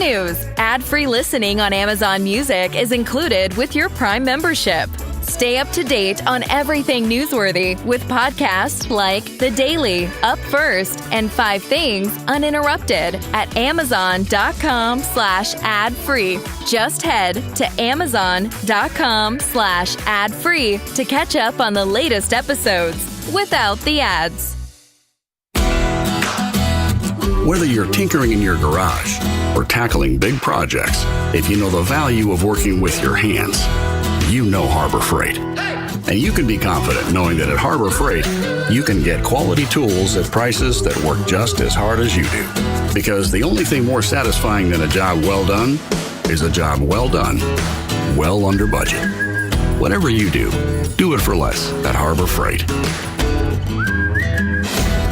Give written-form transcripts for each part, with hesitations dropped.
news. Ad-free listening on Amazon Music is included with your Prime membership. Stay up to date on everything newsworthy with podcasts like The Daily, Up First, and 5 Things Uninterrupted at amazon.com/ad-free. Just head to amazon.com/ad-free to catch up on the latest episodes without the ads. Whether you're tinkering in your garage or tackling big projects, if you know the value of working with your hands, you know Harbor Freight. And you can be confident knowing that at Harbor Freight, you can get quality tools at prices that work just as hard as you do. Because the only thing more satisfying than a job well done is a job well done, well under budget. Whatever you do it for less at Harbor Freight.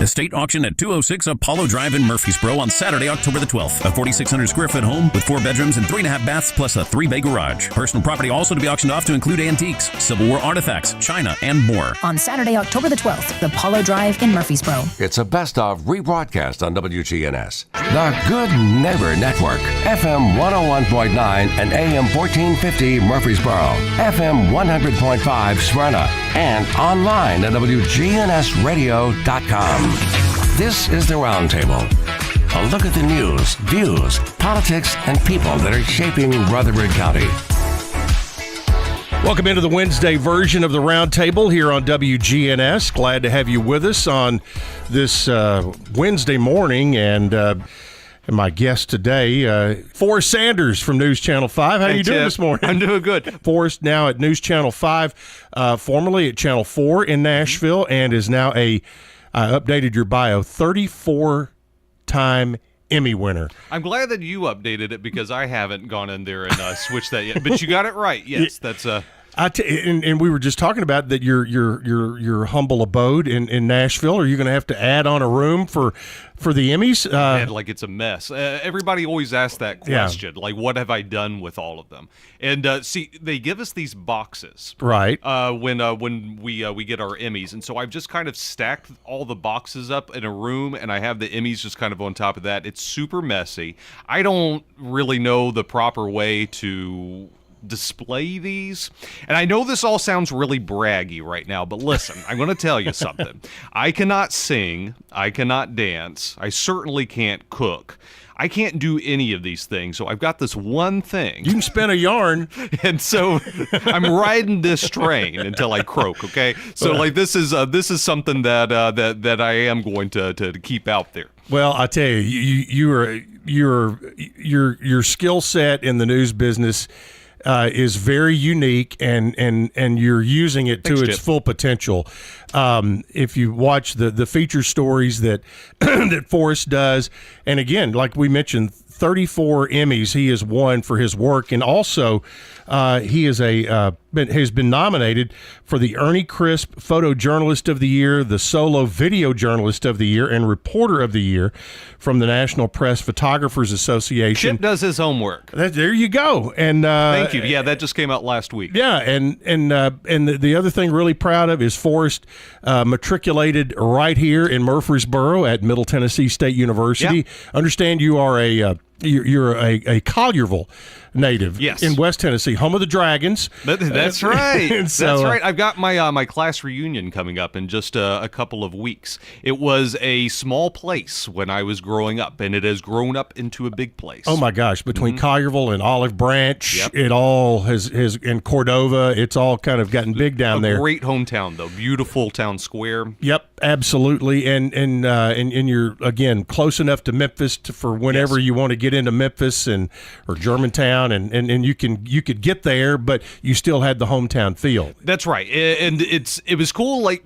Estate auction at 206 Apollo Drive in Murfreesboro on Saturday, October the 12th. A 4,600 square foot home with 4 bedrooms and 3.5 baths plus a 3-bay garage. Personal property also to be auctioned off to include antiques, Civil War artifacts, china, and more. On Saturday, October the 12th, the Apollo Drive in Murfreesboro. It's a best of rebroadcast on WGNS. The Good Neighbor Network. FM 101.9 and AM 1450 Murfreesboro. FM 100.5 Smyrna. And online at wgnsradio.com. This is the Roundtable. A look at the news, views, politics, and people that are shaping Rutherford County. Welcome into the Wednesday version of the Roundtable here on WGNS. Glad to have you with us on this Wednesday morning. And my guest today, Forrest Sanders from News Channel 5. How are you doing this morning? I'm doing good. Forrest now at News Channel 5, formerly at Channel 4 in Nashville, and is now I updated your bio, 34-time Emmy winner. I'm glad that you updated it because I haven't gone in there and switched that yet. But you got it right. Yes, that's and we were just talking about that your humble abode in Nashville. Are you going to have to add on a room for the Emmys? Man, like it's a mess. Everybody always asks that question, like what have I done with all of them? And see, they give us these boxes, right? When we get our Emmys, and so I've just kind of stacked all the boxes up in a room, and I have the Emmys just kind of on top of that. It's super messy. I don't really know the proper way to display these, and I know this all sounds really braggy right now, but listen, I'm going to tell you something. I cannot sing, I cannot dance, I certainly can't cook, I can't do any of these things, so I've got this one thing. You can spin a yarn. And so I'm riding this train until I croak, okay? So like this is something that I am going to keep out there. Well, I tell you, your skill set in the news business is very unique, and you're using it to its full potential. If you watch the feature stories that that Forrest does, and again, like we mentioned, 34 Emmys he has won for his work, and also he is has been nominated for the Ernie Crisp Photojournalist of the Year, the Solo Video Journalist of the Year, and Reporter of the Year from the National Press Photographers Association. Chip does his homework. There you go. And thank you. Yeah, that just came out last week. Yeah, and the other thing really proud of is Forrest matriculated right here in Murfreesboro at Middle Tennessee State University. Yep. Understand you are you're a Collierville native, yes, in West Tennessee, home of the Dragons. That's right. So, that's right. I've got my class reunion coming up in just a couple of weeks. It was a small place when I was growing up, and it has grown up into a big place. Oh my gosh! Between Collierville and Olive Branch, yep, it all has in Cordova, it's all kind of gotten big down there. Great hometown, though. Beautiful town square. Yep, absolutely. And you're again close enough to Memphis for whenever you want to get into Memphis or Germantown, and you could get there, but you still had the hometown feel. That's right, and it was cool. Like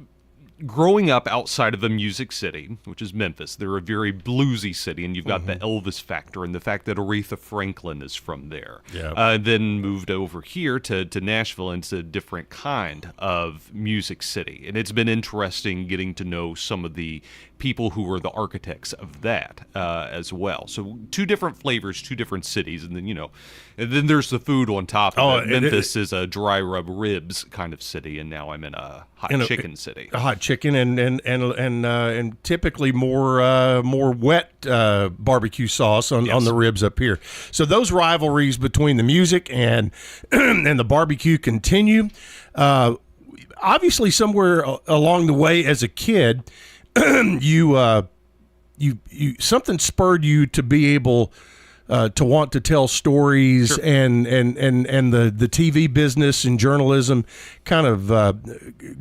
growing up outside of the Music City, which is Memphis, they're a very bluesy city, and you've got the Elvis factor and the fact that Aretha Franklin is from there. Yeah. Then moved over here to Nashville, and it's a different kind of music city. And it's been interesting getting to know some of the people who were the architects of that as well. So 2 different flavors, 2 different cities, and then and then there's the food on top of it. Memphis is a dry rub ribs kind of city, and now I'm in a hot chicken city. A hot chicken and typically more wet barbecue sauce on the ribs up here. So those rivalries between the music and and the barbecue continue. Obviously, somewhere along the way as a kid, you something spurred you to be able to want to tell stories. Sure. and the TV business and journalism kind of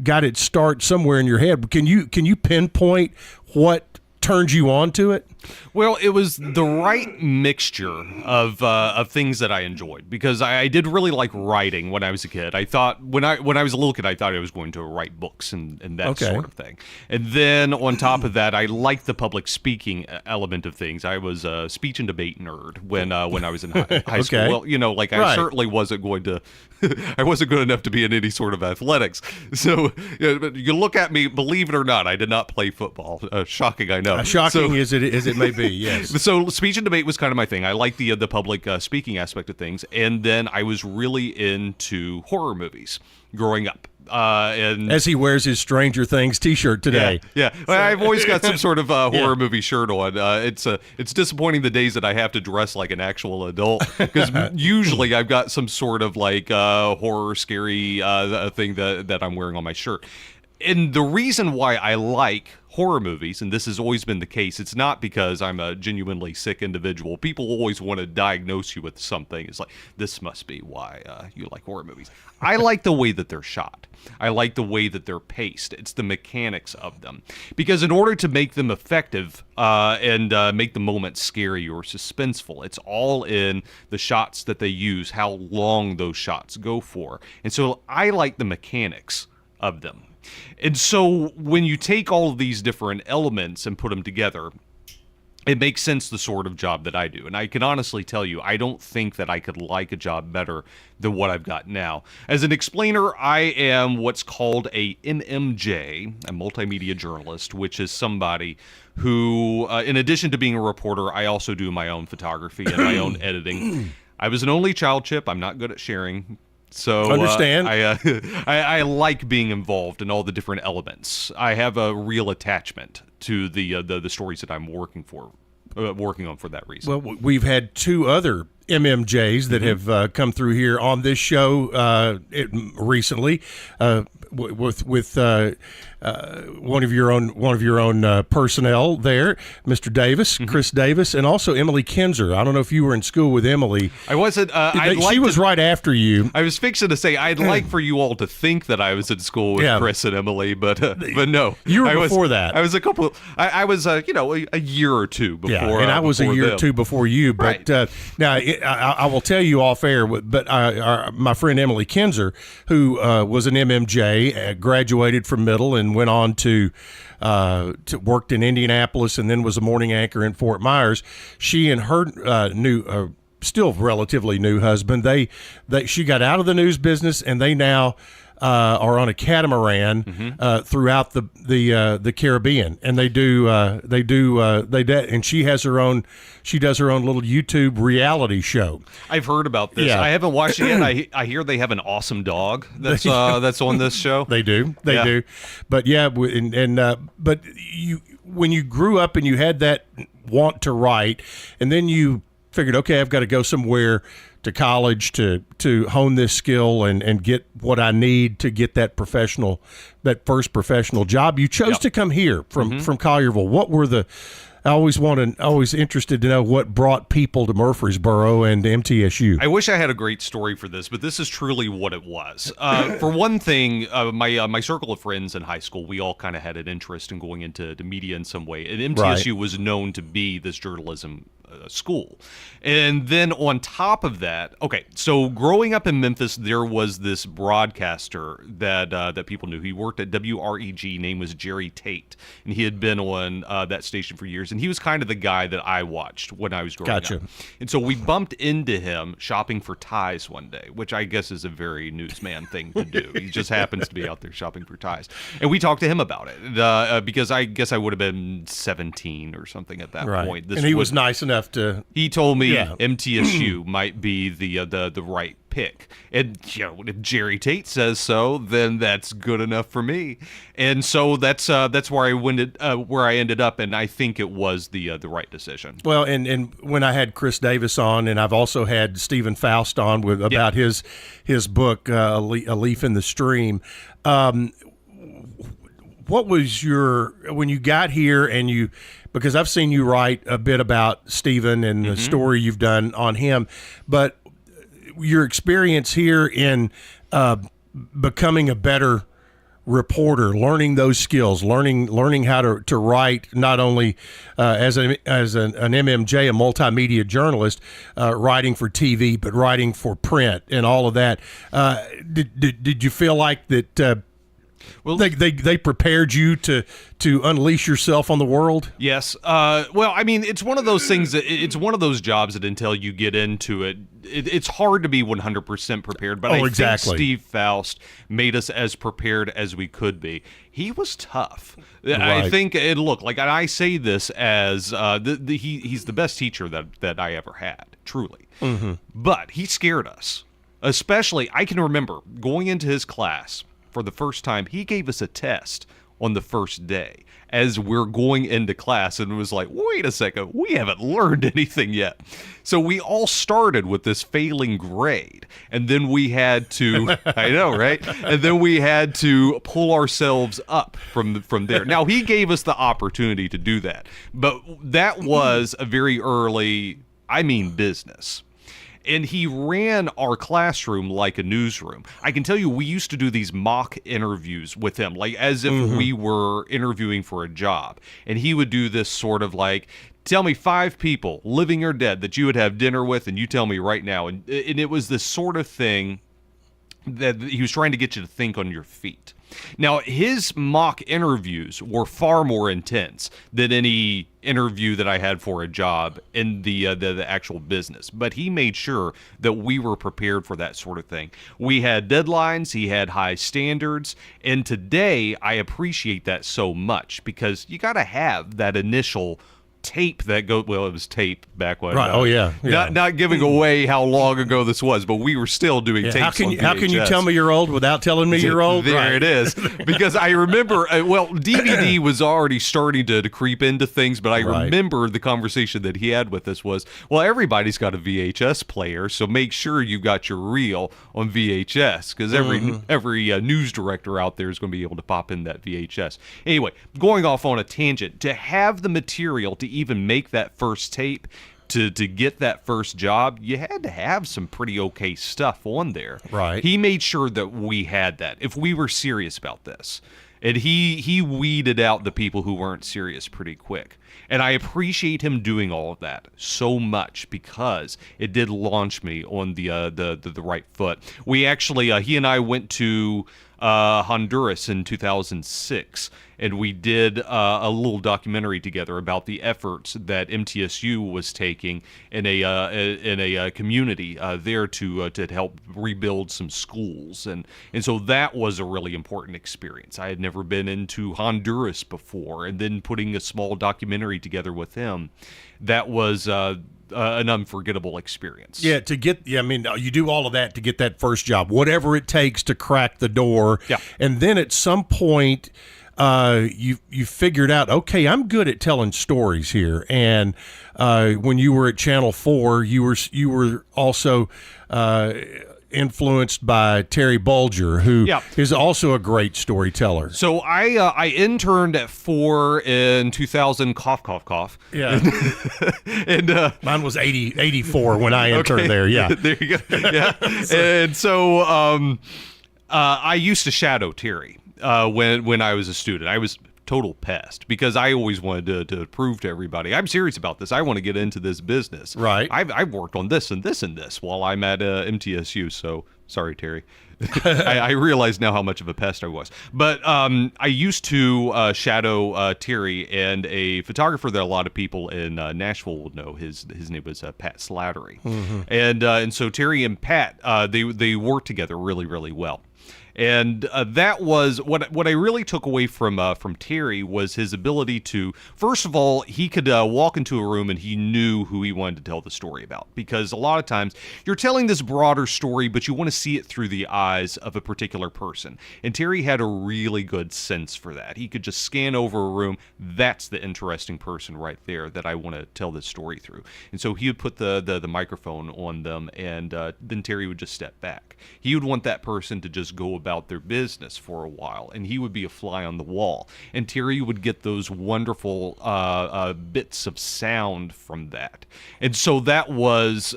got its start somewhere in your head. Can you pinpoint what turned you on to it? Well, it was the right mixture of things that I enjoyed, because I did really like writing when I was a kid. I thought when I was a little kid, I thought I was going to write books and that sort of thing. And then on top of that, I liked the public speaking element of things. I was a speech and debate nerd when I was in high school. Well, I certainly wasn't going to. I wasn't good enough to be in any sort of athletics. So you look at me, believe it or not, I did not play football. Shocking, I know. Shocking as it may be, yes. So speech and debate was kind of my thing. I liked the public speaking aspect of things. And then I was really into horror movies growing up. And as he wears his Stranger Things T-shirt today. Yeah. Well, I've always got some sort of horror movie shirt on. It's disappointing the days that I have to dress like an actual adult, because usually I've got some sort of horror, scary thing that I'm wearing on my shirt. And the reason why I like horror movies, and this has always been the case, it's not because I'm a genuinely sick individual. People always want to diagnose you with something. It's like, this must be why you like horror movies. I like the way that they're shot. I like the way that they're paced. It's the mechanics of them. Because in order to make them effective and make the moment scary or suspenseful, it's all in the shots that they use, how long those shots go for. And so I like the mechanics of them. And so when you take all of these different elements and put them together, it makes sense the sort of job that I do. And I can honestly tell you, I don't think that I could like a job better than what I've got now. As an explainer, I am what's called a MMJ, a multimedia journalist, which is somebody who, in addition to being a reporter, I also do my own photography and my own editing. I was an only child, Chip. I'm not good at sharing. So understand. I like being involved in all the different elements. I have a real attachment to the stories that I'm working on for that reason. Well, we've had 2 other MMJs that have come through here on this show recently with one of your own personnel there, Mr. Davis, Chris Davis, and also Emily Kinzer. I don't know if you were in school with Emily. I wasn't. She was right after you. I was fixing to say I'd like for you all to think that I was in school with Chris and Emily, but no, you were before that. I was a couple. I was a year or 2 before. Yeah, and I was a year or 2 before you. But right. Now I will tell you off air. But my friend Emily Kinzer, who was an MMJ, graduated from Middle and went on to worked in Indianapolis and then was a morning anchor in Fort Myers. She and her still relatively new husband, she got out of the news business, and they now are on a catamaran throughout the Caribbean, and and she does her own little YouTube reality show. I've heard about this. Yeah. I haven't watched it yet. I hear they have an awesome dog that's on this show. They do. But but when you grew up and you had that want to write, and then you figured, okay, I've got to go somewhere to college to hone this skill and get what I need to get that first professional job. You chose to come here from Collierville. What were always interested to know what brought people to Murfreesboro and MTSU. I wish I had a great story for this, but this is truly what it was. For one thing, my circle of friends in high school, we all kind of had an interest in going into media in some way. And MTSU was known to be this journalism school. And then on top of that, okay, so growing up in Memphis, there was this broadcaster that people knew. He worked at WREG, name was Jerry Tate, and he had been on that station for years, and he was kind of the guy that I watched when I was growing up. And so we bumped into him shopping for ties one day, which I guess is a very newsman thing to do. He just happens to be out there shopping for ties. And we talked to him about it because I guess I would have been 17 or something at that point. And he was nice enough to... He told me MTSU might be the right pick. And if Jerry Tate says so, then that's good enough for me. And so that's where I ended up, and I think it was the right decision. Well, and when I had Chris Davis on, and I've also had Stephen Faust on about his book A Leaf in the Stream. What was when you got here and because I've seen you write a bit about Stephen and the story you've done on him, but your experience here in becoming a better reporter, learning those skills, learning how to write, not only as an MMJ, a multimedia journalist, writing for TV, but writing for print and all of that. Did you feel like that? Well, they prepared you to unleash yourself on the world? Yes. Well, I mean, it's one of those things it's one of those jobs that until you get into it, it's hard to be 100% prepared. But I think Steve Faust made us as prepared as we could be. He was tough. Right. I think, and look, like I say this as he's the best teacher that I ever had, truly. Mm-hmm. But he scared us. Especially, I can remember going into his class. For the first time, he gave us a test on the first day as we're going into class, and it was like, wait a second, we haven't learned anything yet. So we all started with this failing grade, and then we had to, I know, right? And then we had to pull ourselves up from there. Now, he gave us the opportunity to do that, but that was a very early, business. And he ran our classroom like a newsroom. I can tell you, we used to do these mock interviews with him, like as if we were interviewing for a job. And he would do this sort of like, tell me 5 people, living or dead, that you would have dinner with, and you tell me right now. And it was this sort of thing that he was trying to get you to think on your feet. Now, his mock interviews were far more intense than any interview that I had for a job in the actual business. But he made sure that we were prepared for that sort of thing. We had deadlines, he had high standards, and today I appreciate that so much because you got to have that initial tape that it was tape back when. Right. Not giving away how long ago this was, but we were still doing tapes. How can you tell me you're old without telling me you're old? There it is. Because I remember, DVD was already starting to creep into things, but I remember the conversation that he had with us was, well, everybody's got a VHS player, so make sure you got your reel on VHS, because every news director out there is going to be able to pop in that VHS. Anyway, going off on a tangent, to have the material to even make that first tape, to get that first job, you had to have some pretty okay stuff on there. Right. He made sure that we had that if we were serious about this. And he weeded out the people who weren't serious pretty quick. And I appreciate him doing all of that so much because it did launch me on the right foot. We actually, he and I went to Honduras in 2006, and we did a little documentary together about the efforts that MTSU was taking in a community there to help rebuild some schools, and so that was a really important experience. I had never been into Honduras before, and then putting a small documentary together with him, that was an unforgettable experience. Yeah, you do all of that to get that first job, whatever it takes to crack the door. Yeah. And then at some point, you figured out, okay, I'm good at telling stories here. And when you were at Channel 4, you were also influenced by Terry Bulger, who is also a great storyteller. So I interned at 4 in 2000, cough, cough, cough. Yeah. And mine was 84 when I interned there. Yeah. There you go. Yeah. And so I used to shadow Terry when I was a student. I was total pest because I always wanted to prove to everybody, I'm serious about this. I want to get into this business. Right. I've worked on this and this and this while I'm at MTSU. So sorry, Terry. I realize now how much of a pest I was. But I used to shadow Terry, and a photographer that a lot of people in Nashville will know. His name was Pat Slattery. Mm-hmm. And so Terry and Pat, they worked together really, really well. And that was what I really took away from Terry was his ability to, first of all, he could walk into a room and he knew who he wanted to tell the story about. Because a lot of times you're telling this broader story, but you want to see it through the eyes of a particular person. And Terry had a really good sense for that. He could just scan over a room. That's the interesting person right there that I want to tell this story through. And so he would put the microphone on them, and then Terry would just step back. He would want that person to just go about their business for a while, and he would be a fly on the wall, and Terry would get those wonderful bits of sound from that. And so that was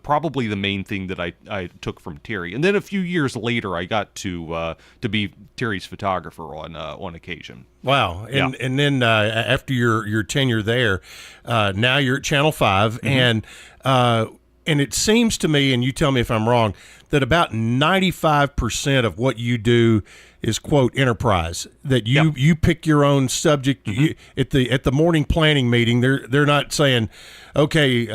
probably the main thing that I took from Terry. And then a few years later, I got to be Terry's photographer on occasion. Wow. And then after your tenure there, now you're at Channel 5, mm-hmm. And it seems to me, and you tell me if I'm wrong, that about 95% of what you do is, quote, enterprise. That you pick your own subject. Mm-hmm. At the morning planning meeting, they're not saying, okay,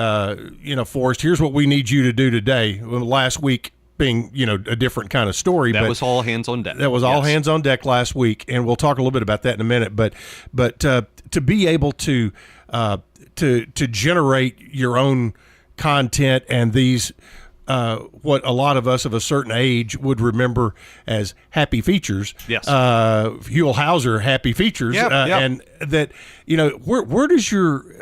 Forrest, here's what we need you to do today. Well, last week being, a different kind of story. That was all hands on deck. That was all hands on deck last week, and we'll talk a little bit about that in a minute. But to be able to generate your own content and these what a lot of us of a certain age would remember as happy features. Yes. Huell Hauser happy features. Yep. And that, where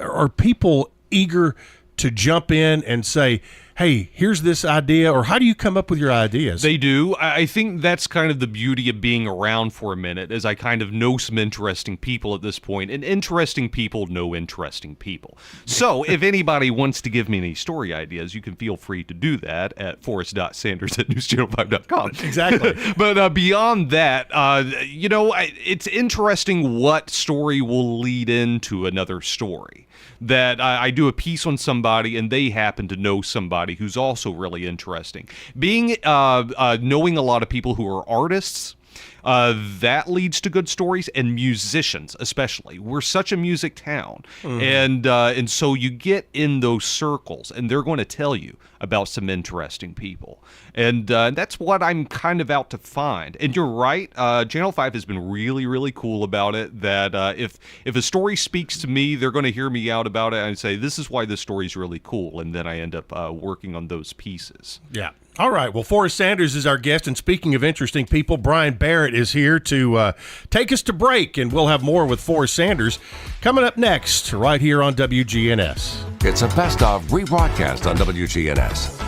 are people eager to jump in and say, hey, here's this idea, or how do you come up with your ideas? They do. I think that's kind of the beauty of being around for a minute, is I kind of know some interesting people at this point, and interesting people know interesting people. So if anybody wants to give me any story ideas, you can feel free to do that at forrest.sanders@newschannel5.com. Exactly. But beyond that, it's interesting what story will lead into another story. That I do a piece on somebody and they happen to know somebody who's also really interesting. Knowing a lot of people who are artists, that leads to good stories, and musicians especially. We're such a music town, mm-hmm. and so you get in those circles, and they're going to tell you about some interesting people, and that's what I'm kind of out to find. And you're right, Channel 5 has been really, really cool about it. That if a story speaks to me, they're going to hear me out about it and say, this is why this story is really cool, and then I end up working on those pieces. Yeah. All right. Well, Forrest Sanders is our guest, and speaking of interesting people, Brian Barrett is here to take us to break, and we'll have more with Forrest Sanders coming up next right here on WGNS. It's a best of rebroadcast on WGNS.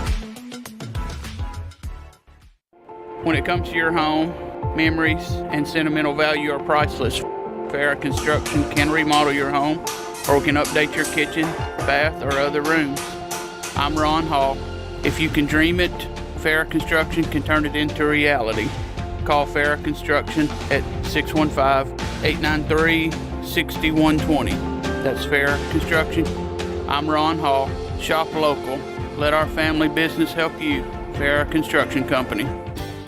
When it comes to your home, memories and sentimental value are priceless. Farrah Construction can remodel your home, or we can update your kitchen, bath, or other rooms. I'm Ron Hall. If you can dream it, Farrah Construction can turn it into reality. Call Farrah Construction at 615-893-6120. That's Farrah Construction. I'm Ron Hall. Shop local. Let our family business help you. Farrah Construction Company.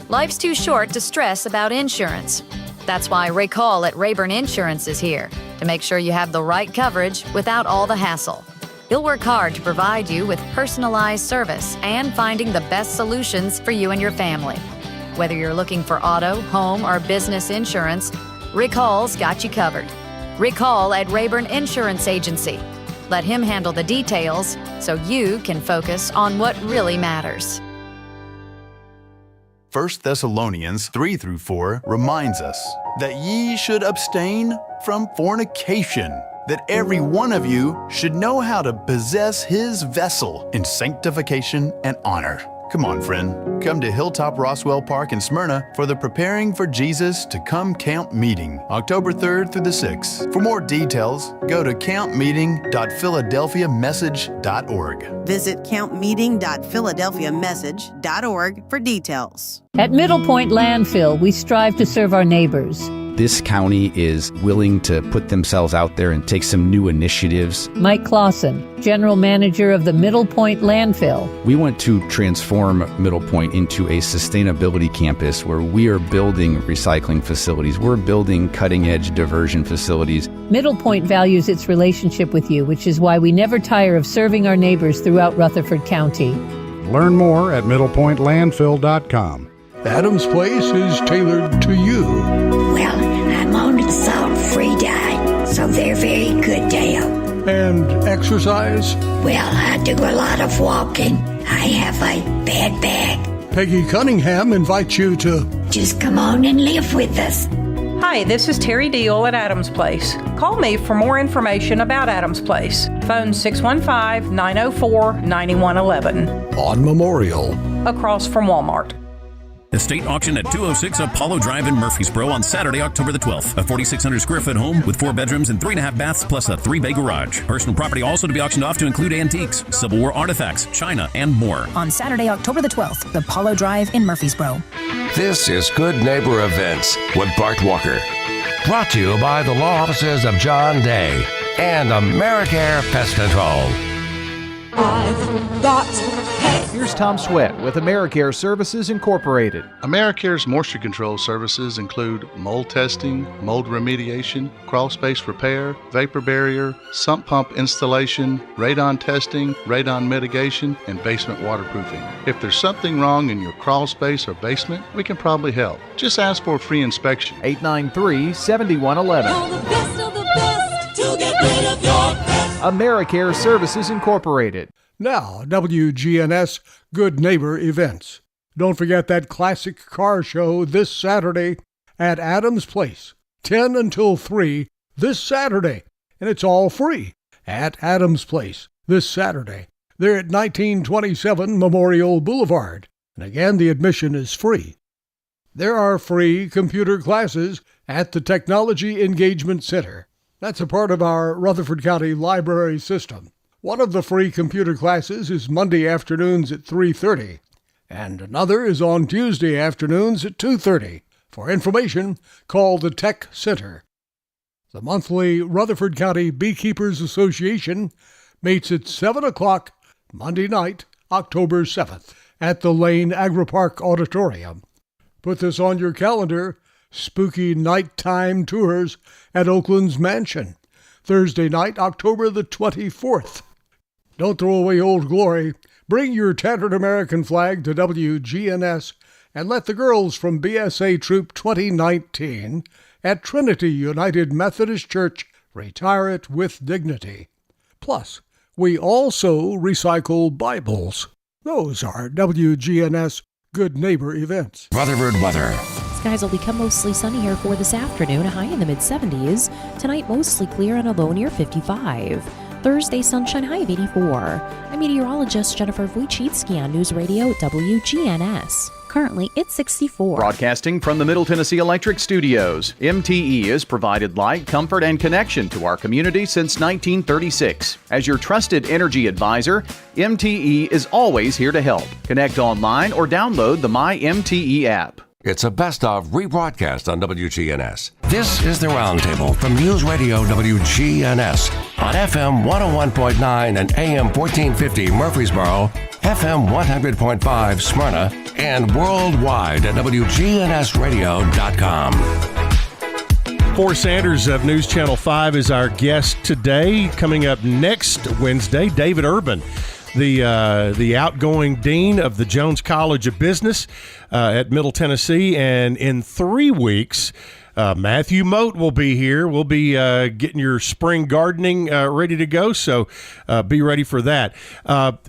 Life's too short to stress about insurance. That's why Ray Call at Rayburn Insurance is here to make sure you have the right coverage without all the hassle. He'll work hard to provide you with personalized service and finding the best solutions for you and your family. Whether you're looking for auto, home, or business insurance, Rick Hall's got you covered. Rick Hall at Rayburn Insurance Agency. Let him handle the details so you can focus on what really matters. 1 Thessalonians 3-4 reminds us that ye should abstain from fornication, that every one of you should know how to possess his vessel in sanctification and honor. Come on, friend. Come to Hilltop Roswell Park in Smyrna for the Preparing for Jesus to Come Camp meeting, October 3rd through the 6th. For more details, go to campmeeting.philadelphiamessage.org. Visit campmeeting.philadelphiamessage.org for details. At Middle Point Landfill, we strive to serve our neighbors. this county is willing to put themselves out there and take some new initiatives. Mike Clausen, General Manager of the Middle Point Landfill. We want to transform Middle Point into a sustainability campus where we are building recycling facilities. We're building cutting-edge diversion facilities. Middle Point values its relationship with you, which is why we never tire of serving our neighbors throughout Rutherford County. Learn more at middlepointlandfill.com. Adam's Place is tailored to you. Well, I'm on a salt-free diet, so they're very good, Dale. And exercise? Well, I do a lot of walking. I have a bad back. Peggy Cunningham invites you to just come on and live with us. Hi, this is Terry Deal at Adams Place. Call me for more information about Adams Place. Phone 615-904-9111. On Memorial. Across from Walmart. Estate auction at 206 Apollo Drive in Murfreesboro on Saturday, October the 12th. A 4,600 square foot home with 4 bedrooms and 3.5 baths plus a 3-bay garage. Personal property also to be auctioned off to include antiques, Civil War artifacts, china, and more. On Saturday, October the 12th, the Apollo Drive in Murfreesboro. This is Good Neighbor Events with Bart Walker. Brought to you by the law offices of John Day and Americare Pest Control. I've got hay. Here's Tom Sweat with Americare Services Incorporated. Americare's moisture control services include mold testing, mold remediation, crawl space repair, vapor barrier, sump pump installation, radon testing, radon mitigation, and basement waterproofing. If there's something wrong in your crawl space or basement, we can probably help. Just ask for a free inspection. 893-7111. All the best of the best to get rid of your pest. Americare Services Incorporated. Now, WGNS Good Neighbor Events. Don't forget that classic car show this Saturday at Adams Place, 10 until 3 this Saturday. And it's all free at Adams Place this Saturday. They're at 1927 Memorial Boulevard. And again, the admission is free. There are free computer classes at the Technology Engagement Center. That's a part of our Rutherford County library system. One of the free computer classes is Monday afternoons at 3:30, and another is on Tuesday afternoons at 2:30. For information, call the Tech Center. The monthly Rutherford County Beekeepers Association meets at 7 o'clock Monday night, October 7th, at the Lane Agri-Park Auditorium. Put this on your calendar. Spooky nighttime tours at Oakland's Mansion, Thursday night, October the 24th. Don't throw away Old Glory. Bring your tattered American flag to WGNS and let the girls from BSA Troop 2019 at Trinity United Methodist Church retire it with dignity. Plus, we also recycle Bibles. Those are WGNS Good Neighbor Events. Rutherford weather. Skies will become mostly sunny here for this afternoon, a high in the mid-70s. Tonight, mostly clear and a low near 55. Thursday, sunshine, high of 84. I'm meteorologist Jennifer Wojcicki on News Radio WGNS. Currently, it's 64. Broadcasting from the Middle Tennessee Electric Studios, MTE has provided light, comfort, and connection to our community since 1936. As your trusted energy advisor, MTE is always here to help. Connect online or download the My MTE app. It's a best-of rebroadcast on WGNS. This is the Roundtable from News Radio WGNS on FM 101.9 and AM 1450 Murfreesboro, FM 100.5 Smyrna, and worldwide at wgnsradio.com. Forrest Sanders of News Channel 5 is our guest today. Coming up next Wednesday, David Urban, the outgoing dean of the Jones College of Business at Middle Tennessee. And in 3 weeks, Matthew Moat will be here. We'll be getting your spring gardening ready to go, so be ready for that.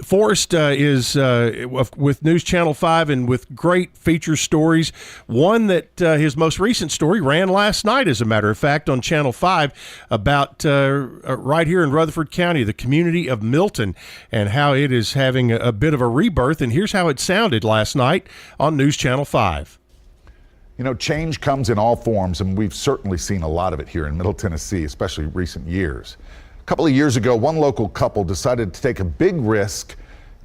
Forrest is with News Channel 5 and with great feature stories. One that his most recent story ran last night, as a matter of fact, on Channel 5 about right here in Rutherford County, the community of Milton, and how it is having a bit of a rebirth. And here's how it sounded last night on News Channel 5. You know, change comes in all forms, and we've certainly seen a lot of it here in Middle Tennessee, especially recent years. A couple of years ago, one local couple decided to take a big risk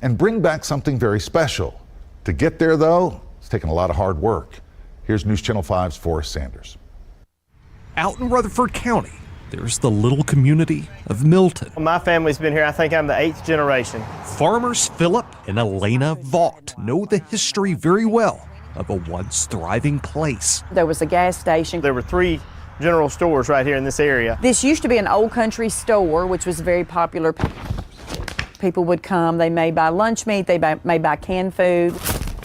and bring back something very special. To get there, though, it's taken a lot of hard work. Here's News Channel 5's Forrest Sanders. Out in Rutherford County, there's the little community of Milton. Well, my family's been here. I think I'm the 8th generation. Farmers Philip and Elena Vaught know the history very well of a once thriving place. There was a gas station. There were 3 general stores right here in this area. This used to be an old country store, which was very popular. People would come, they may buy lunch meat, they may buy canned food.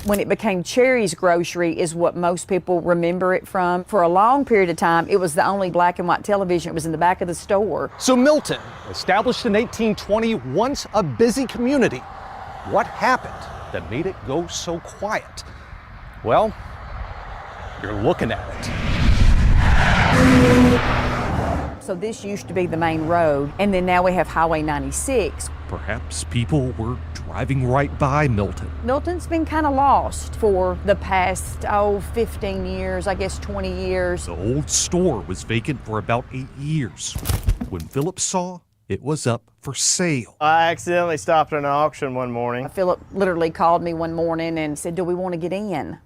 When it became Cherry's Grocery is what most people remember it from. For a long period of time, it was the only black and white television. It was in the back of the store. So Milton, established in 1820, once a busy community. What happened that made it go so quiet? Well, you're looking at it. So this used to be the main road, and then now we have Highway 96. Perhaps people were driving right by Milton. Milton's been kind of lost for the past, 15 years, I guess 20 years. The old store was vacant for about 8 years. When Philip saw it was up for sale. I accidentally stopped at an auction one morning. Philip literally called me one morning and said, "Do we want to get in?"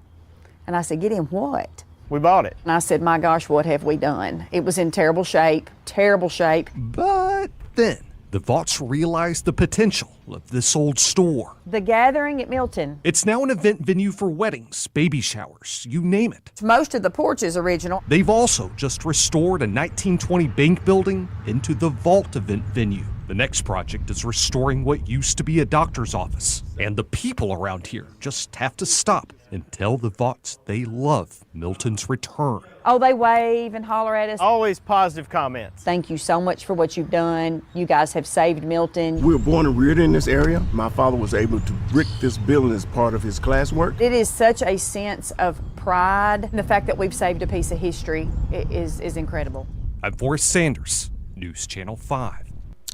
And I said, "Get in what?" We bought it. And I said, "My gosh, what have we done?" It was in terrible shape, terrible shape. But then the Vaught's realized the potential of this old store. The Gathering at Milton. It's now an event venue for weddings, baby showers, you name it. Most of the porch is original. They've also just restored a 1920 bank building into the Vault event venue. The next project is restoring what used to be a doctor's office. And the people around here just have to stop and tell the Vaught's they love Milton's return. Oh, they wave and holler at us. Always positive comments. Thank you so much for what you've done. You guys have saved Milton. We were born and reared in this area. My father was able to brick this building as part of his classwork. It is such a sense of pride. The fact that we've saved a piece of history is incredible. I'm Forrest Sanders, News Channel 5.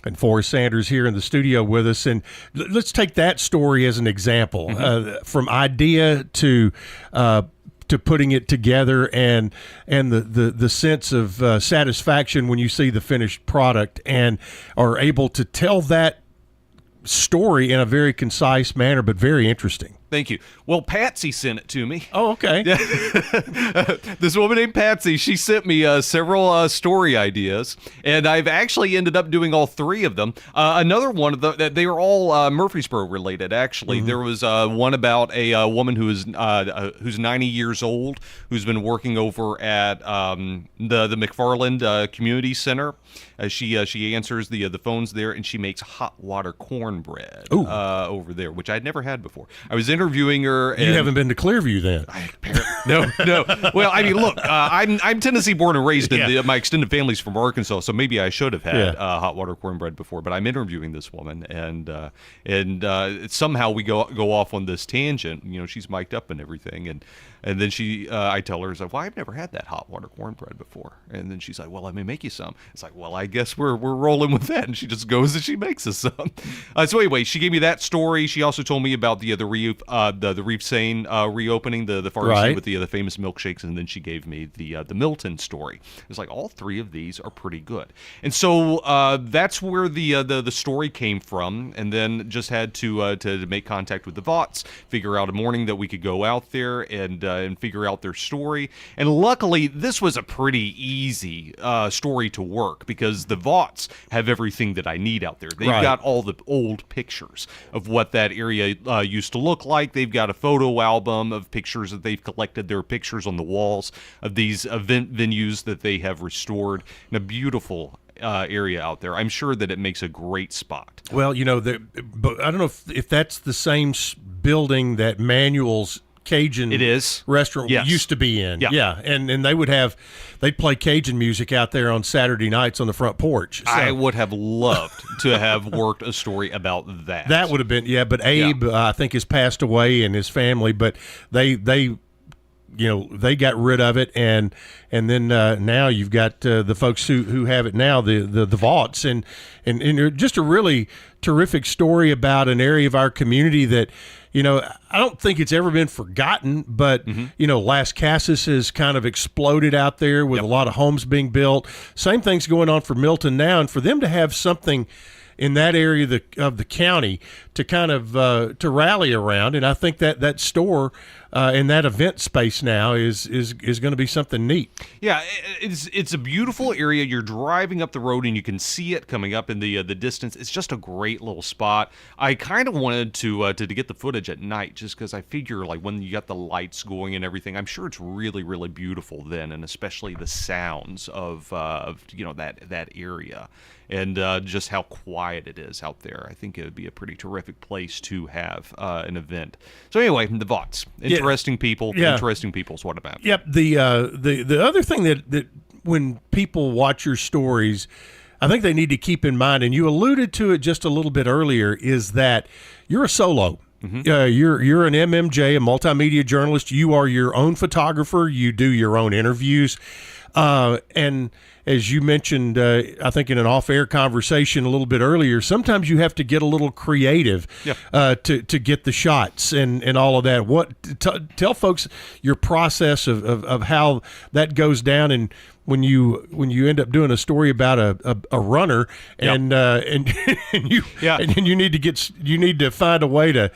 And Forrest Sanders here in the studio with us. And let's take that story as an example. From idea to putting it together and the sense of satisfaction when you see the finished product and are able to tell that story in a very concise manner, but very interesting. Thank you. Well, Patsy sent it to me. Oh, okay. This woman named Patsy, she sent me several story ideas, and I've actually ended up doing all 3 of them. Another one of them, they were all Murfreesboro related, actually. There was one about a woman who's 90 years old, who's been working over at the McFarland Community Center. She answers the phones there, and she makes hot water cornbread over there, which I'd never had before. I was interviewing her. And you haven't been to Clearview then? No. Well, I mean, look, I'm Tennessee born and raised. And my extended family's from Arkansas, so maybe I should have had hot water cornbread before. But I'm interviewing this woman, and somehow we go off on this tangent. You know, she's mic'd up and everything, and then I tell her, well, I've never had that hot water cornbread before. And then she's like, well, let me make you some. It's like, well, I guess we're rolling with that. And she just goes and she makes us some. So anyway, she gave me that story. She also told me about the Reef Sane reopening, the pharmacy with the famous milkshakes, and then she gave me the Milton story. It's like all 3 of these are pretty good, and so that's where the story came from. And then just had to make contact with the Vaught's, figure out a morning that we could go out there and figure out their story. And luckily, this was a pretty easy story to work because the Vaught's have everything that I need out there. They've got all the old pictures of what that area used to look like. They've got a photo album of pictures that they've collected. There are pictures on the walls of these event venues that they have restored in a beautiful area out there. I'm sure that it makes a great spot. Well, you know, but I don't know if that's the same building that Manuel's Cajun restaurant used to be in. Yeah. And they'd play Cajun music out there on Saturday nights on the front porch. So I would have loved to have worked a story about that. That would have been, but Abe, I think, has passed away and his family, but they got rid of it, and then now you've got the folks who have it now, the Vaught's, and just a really terrific story about an area of our community that, you know, I don't think it's ever been forgotten, but, you know, Las Casas has kind of exploded out there with a lot of homes being built. Same thing's going on for Milton now, and for them to have something, in that area of the county to kind of to rally around. And I think that store in that event space now is going to be something neat. Yeah, it's a beautiful area. You're driving up the road and you can see it coming up in the distance. It's just a great little spot. I kind of wanted to get the footage at night just because I figure like when you got the lights going and everything, I'm sure it's really, really beautiful then, and especially the sounds of that area. And just how quiet it is out there. I think it would be a pretty terrific place to have an event. So anyway, the Vots. Interesting people. Yeah. Interesting people is what I'm at. Yep. The other thing that when people watch your stories, I think they need to keep in mind, and you alluded to it just a little bit earlier, is that you're a solo. Mm-hmm. You're an MMJ, a multimedia journalist. You are your own photographer. You do your own interviews. And as you mentioned, I think in an off-air conversation a little bit earlier, sometimes you have to get a little creative to get the shots and all of that. Tell folks your process of how that goes down, and when you end up doing a story about a runner and you need to find a way to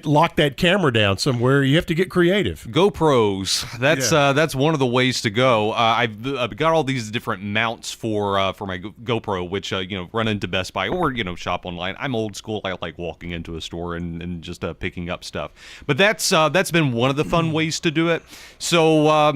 lock that camera down somewhere. You have to get creative. GoPros. That's one of the ways to go. I've got all these different mounts for my GoPro, which run into Best Buy or shop online. I'm old school. I like walking into a store and just picking up stuff. But that's been one of the fun ways to do it. So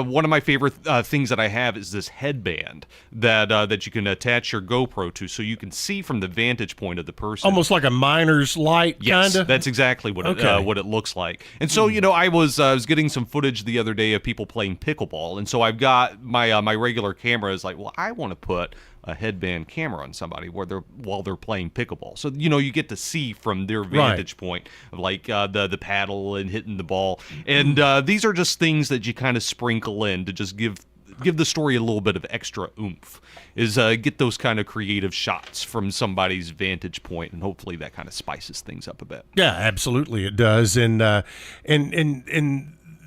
one of my favorite things that I have is this headband that you can attach your GoPro to, so you can see from the vantage point of the person. Almost like a miner's light, yes, kind of? That's exactly what it looks like. And so, I was getting some footage the other day of people playing pickleball, and so I've got my regular camera is like, well, I want to put a headband camera on somebody while they're playing pickleball. So, you get to see from their vantage point of like the paddle and hitting the ball. And these are just things that you kind of sprinkle in to just give the story a little bit of extra oomph, is get those kind of creative shots from somebody's vantage point, and hopefully that kind of spices things up a bit. Yeah, absolutely it does. And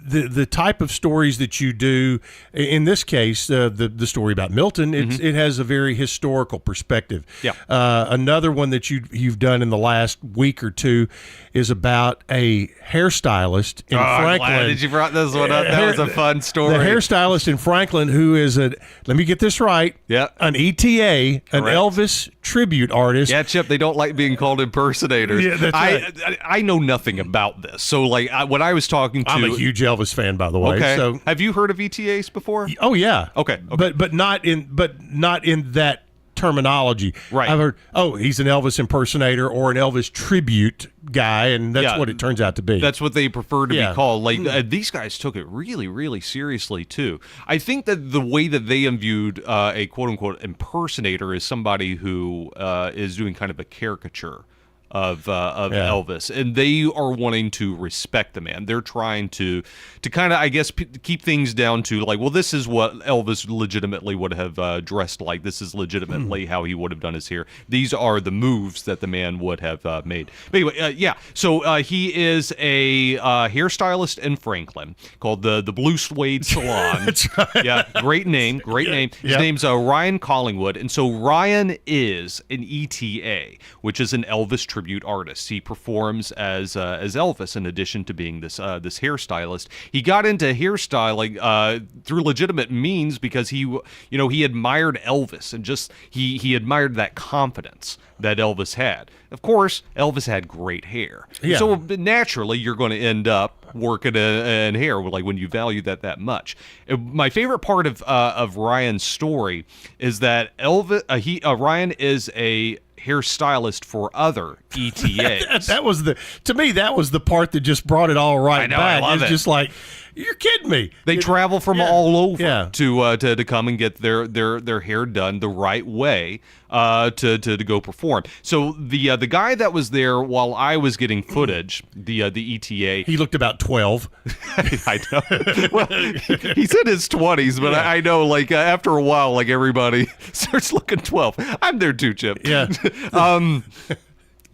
the type of stories that you do, in this case, the story about Milton, it has a very historical perspective. Yeah. Another one that you've done in the last week or two is about a hairstylist in Franklin. I'm glad that you brought this one up. That was a fun story. The hairstylist in Franklin, who is let me get this right, an ETA, an Elvis tribute artist. Yeah, Chip, they don't like being called impersonators. Yeah, that's right. I know nothing about this. So, when I was talking to... I'm a huge Elvis fan, by the way. Okay. So, have you heard of ETAs before? Oh, yeah. Okay. But not in that terminology. Right. I've heard, he's an Elvis impersonator or an Elvis tribute guy, and that's what it turns out to be. That's what they prefer to be called. These guys took it really, really seriously, too. I think that the way that they imbued a quote-unquote impersonator is somebody who is doing kind of a caricature of Elvis, and they are wanting to respect the man. They're trying to kind of, I guess, keep things down to like, well, this is what Elvis legitimately would have dressed like. This is legitimately how he would have done his hair. These are the moves that the man would have made. But anyway, so he is a hairstylist in Franklin called the Blue Suede Salon. That's right. Yeah, great name. His name's Ryan Collingwood, and so Ryan is an ETA, which is an Elvis tribute artist. He performs as Elvis in addition to being this hairstylist. He got into hairstyling through legitimate means because he admired Elvis, and just he admired that confidence that Elvis had. Of course, Elvis had great hair. Yeah. So naturally, you're going to end up working in hair, like when you value that much. My favorite part of Ryan's story is that Ryan is a hairstylist for other ETAs. that was the part that just brought it all right back. I love it's just like, you're kidding me. They travel from all over to come and get their hair done the right way to go perform. So the guy that was there while I was getting footage, the ETA, he looked about 12. I know. Well, he's in his 20s, but I know after a while, everybody starts looking 12. I'm there too, Chip. Yeah.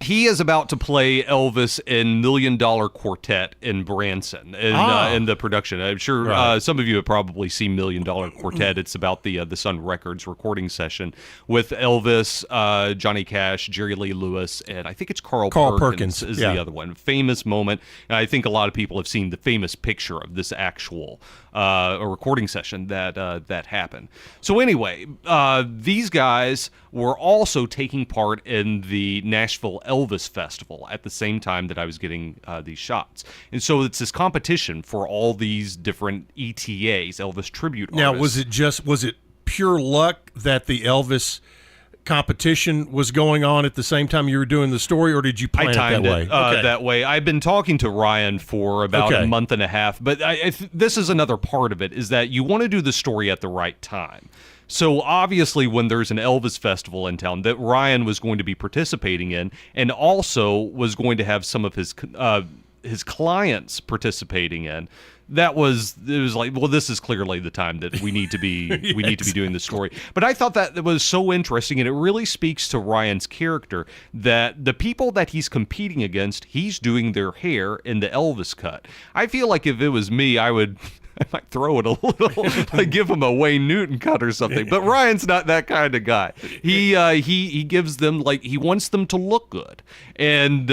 He is about to play Elvis in $1 Million Quartet in Branson in the production. I'm sure some of you have probably seen $1 Million Quartet. It's about the Sun Records recording session with Elvis, Johnny Cash, Jerry Lee Lewis, and I think it's Carl Perkins is the other one. Famous moment. And I think a lot of people have seen the famous picture of this actual a recording session that happened. So anyway, these guys were also taking part in the Nashville Elvis Festival at the same time that I was getting these shots. And so it's this competition for all these different ETAs, Elvis tribute artists. Now, was it pure luck that the Elvis competition was going on at the same time you were doing the story, or did you plan it that way? That way. I've been talking to Ryan for about a month and a half, but this is another part of it, is that you want to do the story at the right time. So obviously when there's an Elvis festival in town that Ryan was going to be participating in, and also was going to have some of his clients participating in, it was like, well, this is clearly the time that we need to be need to be doing the story. But I thought that was so interesting, and it really speaks to Ryan's character, that the people that he's competing against, he's doing their hair in the Elvis cut. I feel like if it was me, I might throw it a little, like give him a Wayne Newton cut or something. But Ryan's not that kind of guy. He gives them, like, he wants them to look good, and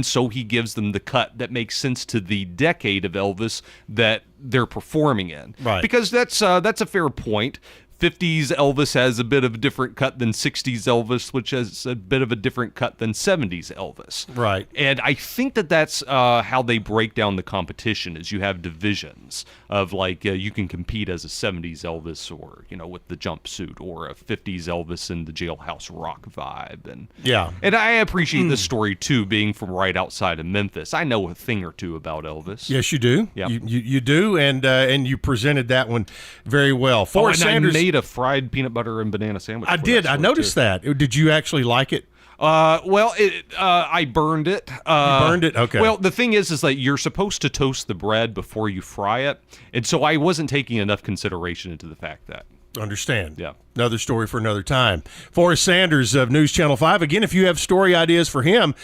so he gives them the cut that makes sense to the decade of Elvis that they're performing in. Right. Because that's a fair point. 50s Elvis has a bit of a different cut than 60s Elvis, which has a bit of a different cut than 70s Elvis. Right. And I think that's how they break down the competition, is you have divisions of, like, you can compete as a 70s Elvis, or, with the jumpsuit, or a 50s Elvis in the Jailhouse Rock vibe. And I appreciate this story, too, being from right outside of Memphis. I know a thing or two about Elvis. Yes, you do. Yeah. You do, and you presented that one very well. Forrest Sanders, I made a fried peanut butter and banana sandwich. I did. I noticed that. Did you actually like it? I burned it. You burned it? Okay. Well, the thing is that you're supposed to toast the bread before you fry it, and so I wasn't taking enough consideration into the fact that. Understand. Yeah. Another story for another time. Forrest Sanders of News Channel 5. Again, if you have story ideas for him,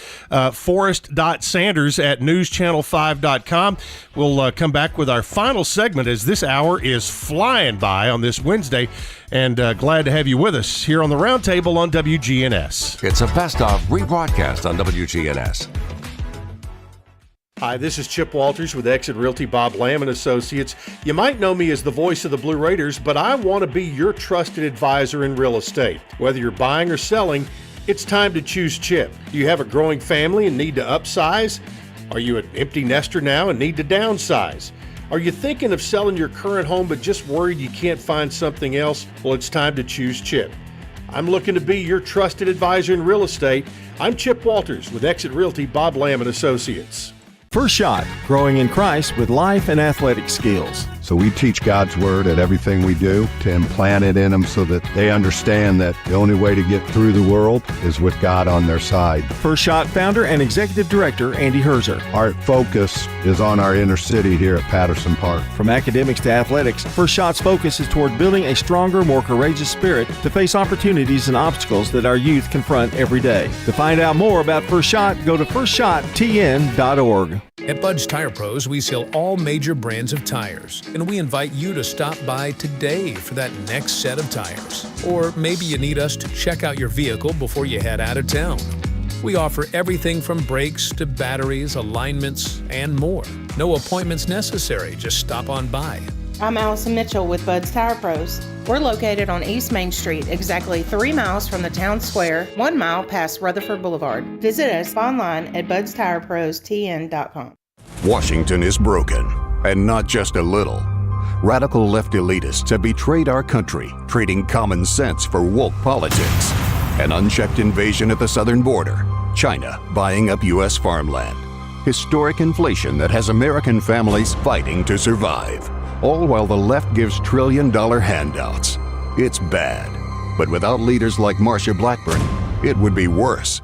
forrest.sanders@newschannel5.com. We'll come back with our final segment, as this hour is flying by on this Wednesday, and glad to have you with us here on the Roundtable on WGNS. It's a best-of rebroadcast on WGNS. Hi, this is Chip Walters with Exit Realty Bob Lamb & Associates. You might know me as the voice of the Blue Raiders, but I want to be your trusted advisor in real estate. Whether you're buying or selling, it's time to choose Chip. Do you have a growing family and need to upsize? Are you an empty nester now and need to downsize? Are you thinking of selling your current home but just worried you can't find something else? Well, it's time to choose Chip. I'm looking to be your trusted advisor in real estate. I'm Chip Walters with Exit Realty Bob Lamb & Associates. First Shot, growing in Christ with life and athletic skills. So we teach God's Word at everything we do to implant it in them so that they understand that the only way to get through the world is with God on their side. First Shot founder and executive director Andy Herzer. Our focus is on our inner city here at Patterson Park. From academics to athletics, First Shot's focus is toward building a stronger, more courageous spirit to face opportunities and obstacles that our youth confront every day. To find out more about First Shot, go to firstshottn.org. At Bud's Tire Pros, we sell all major brands of tires, and we invite you to stop by today for that next set of tires. Or maybe you need us to check out your vehicle before you head out of town. We offer everything from brakes to batteries, alignments, and more. No appointments necessary, just stop on by. I'm Allison Mitchell with Bud's Tire Pros. We're located on East Main Street, exactly 3 miles from the town square, 1 mile past Rutherford Boulevard. Visit us online at budstirepros.tn.com. Washington is broken, and not just a little. Radical left elitists have betrayed our country, trading common sense for woke politics. An unchecked invasion at the southern border, China buying up U.S. farmland. Historic inflation that has American families fighting to survive. All while the left gives trillion-dollar handouts. It's bad. But without leaders like Marsha Blackburn, it would be worse.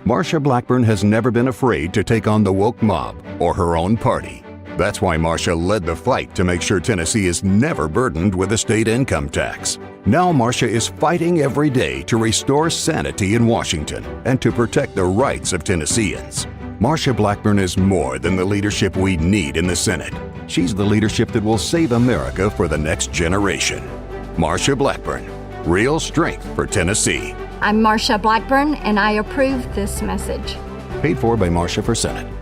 Marsha Blackburn has never been afraid to take on the woke mob or her own party. That's why Marcia led the fight to make sure Tennessee is never burdened with a state income tax. Now Marcia is fighting every day to restore sanity in Washington and to protect the rights of Tennesseans. Marcia Blackburn is more than the leadership we need in the Senate. She's the leadership that will save America for the next generation. Marcia Blackburn, real strength for Tennessee. I'm Marcia Blackburn, and I approve this message. Paid for by Marcia for Senate.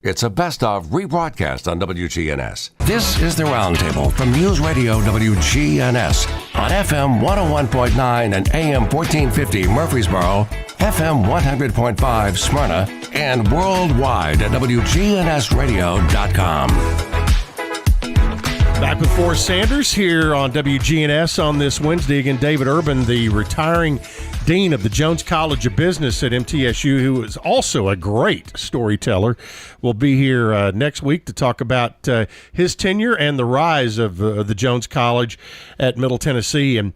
It's a best of rebroadcast on WGNS. This is the Roundtable from News Radio WGNS on FM 101.9 and AM 1450 Murfreesboro, FM 100.5 Smyrna, and worldwide at wgnsradio.com. Back with Forrest Sanders here on WGNS on this Wednesday. Again, David Urban, the retiring dean of the Jones College of Business at MTSU, who is also a great storyteller, will be here next week to talk about his tenure and the rise of the Jones College at Middle Tennessee. And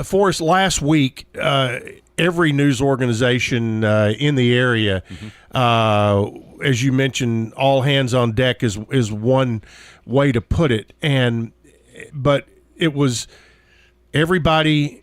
Forrest, last week, every news organization in the area, as you mentioned, all hands on deck is one way to put it. But it was everybody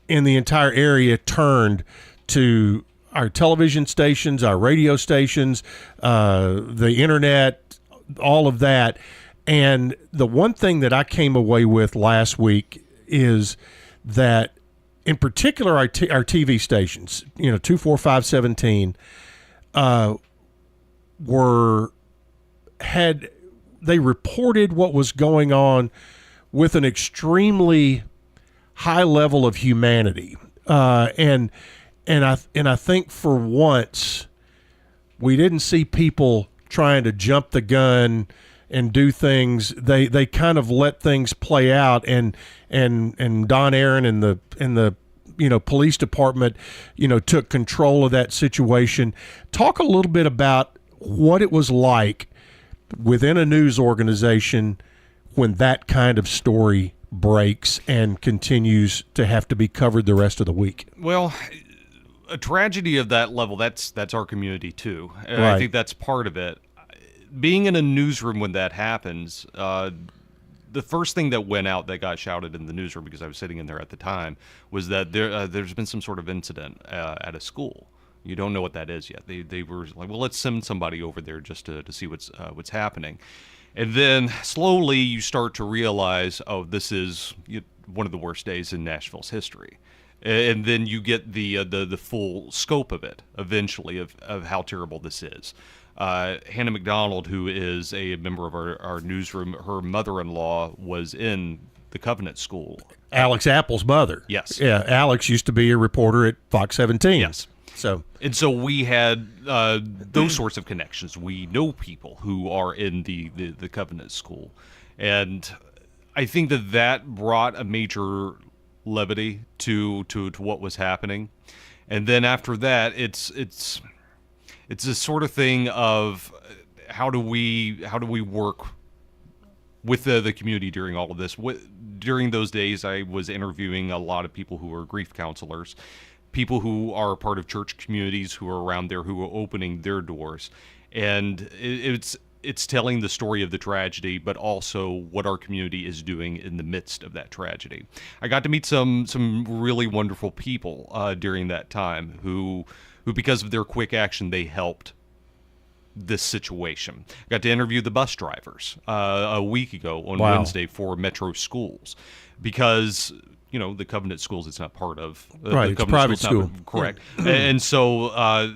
in the entire area turned to our television stations, our radio stations, the internet, all of that. And the one thing that I came away with last week is that, in particular, our TV stations, 2, 4, 5, 17, they reported what was going on with an extremely high level of humanity, and I think for once we didn't see people trying to jump the gun and do things. They kind of let things play out, and Don Aaron and the police department took control of that situation. Talk a little bit about what it was like within a news organization when that kind of story breaks and continues to have to be covered the rest of the week. Well, a tragedy of that level, that's our community too. And Right. I think that's part of it. Being in a newsroom when that happens, the first thing that went out that got shouted in the newsroom, because I was sitting in there at the time, was that there's been some sort of incident at a school. You don't know what that is yet. They were like, well, let's send somebody over there just to see what's happening. And then slowly you start to realize, oh, this is one of the worst days in Nashville's history. And then you get the full scope of it eventually of how terrible this is. Hannah McDonald, who is a member of our newsroom, her mother-in-law was in the Covenant School. Alex Apple's mother. Yes. Yeah, Alex used to be a reporter at Fox 17. Yes. So we had those sorts of connections. We know people who are in the Covenant School. And I think that brought a major levity to what was happening. And then after that, it's this sort of thing of how do we work with the community during all of this. During those days, I was interviewing a lot of people who were grief counselors, people who are part of church communities who are around there who are opening their doors. And it's telling the story of the tragedy, but also what our community is doing in the midst of that tragedy. I got to meet some really wonderful people during that time who because of their quick action, they helped this situation. I got to interview the bus drivers a week ago on Wednesday for Metro Schools, because the Covenant Schools, it's not part of right. The It's private school, correct? And so